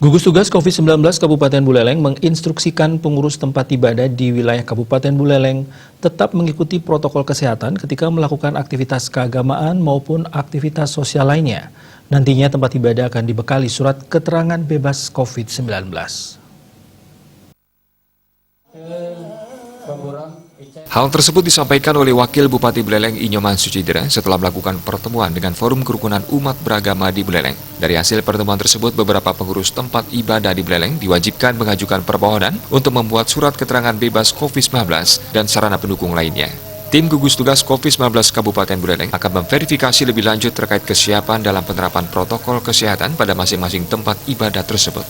Gugus Tugas COVID-19 Kabupaten Buleleng menginstruksikan pengurus tempat ibadah di wilayah Kabupaten Buleleng tetap mengikuti protokol kesehatan ketika melakukan aktivitas keagamaan maupun aktivitas sosial lainnya. Nantinya tempat ibadah akan dibekali surat keterangan bebas COVID-19. Hal tersebut disampaikan oleh Wakil Bupati Buleleng Inyoman Sucidera setelah melakukan pertemuan dengan Forum Kerukunan Umat Beragama di Buleleng. Dari hasil pertemuan tersebut, beberapa pengurus tempat ibadah di Buleleng diwajibkan mengajukan permohonan untuk membuat surat keterangan bebas COVID-19 dan sarana pendukung lainnya. Tim Gugus Tugas COVID-19 Kabupaten Buleleng akan memverifikasi lebih lanjut terkait kesiapan dalam penerapan protokol kesehatan pada masing-masing tempat ibadah tersebut.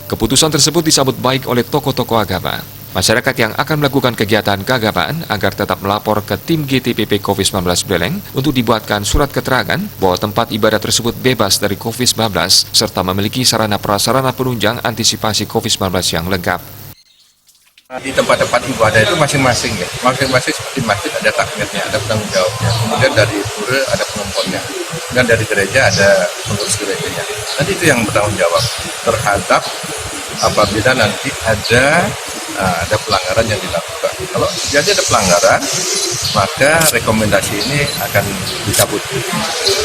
Keputusan tersebut disambut baik oleh tokoh-tokoh agama. Masyarakat yang akan melakukan kegiatan keagamaan agar tetap melapor ke tim GTPP COVID-19 Buleleng untuk dibuatkan surat keterangan bahwa tempat ibadah tersebut bebas dari COVID-19 serta memiliki sarana prasarana penunjang antisipasi COVID-19 yang lengkap. Di tempat-tempat ibadah itu masing-masing ya, masing-masing seperti masjid ada takmirnya, ada penanggung jawabnya, kemudian dari pura ada pengumpunnya, dan dari gereja ada pengurus gerejanya. Nanti itu yang bertanggung jawab terhadap apabila nanti ada pelanggaran yang dilakukan. Kalau jadi ada pelanggaran, maka rekomendasi ini akan dicabut.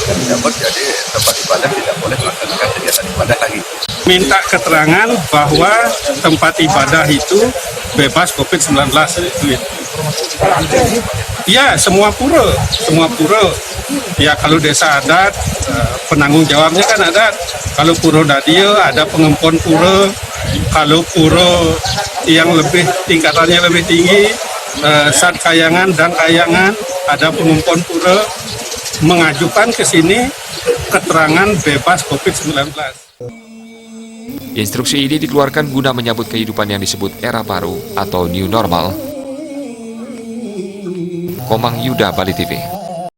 Dan dicabut, jadi tempat ibadah tidak boleh melaksanakan kegiatan ibadah lagi. Minta keterangan bahwa tempat ibadah itu bebas COVID-19. Ya, semua pura. Ya, kalau desa adat, penanggung jawabnya kan adat. Kalau pura dadio, ada pengempon pura. Kalau pura yang lebih tingkatannya lebih tinggi, sat kayangan dan kayangan, ada pengempon pura mengajukan ke sini keterangan bebas COVID-19. Instruksi ini dikeluarkan guna menyambut kehidupan yang disebut era baru atau new normal. Komang Yuda, Bali TV.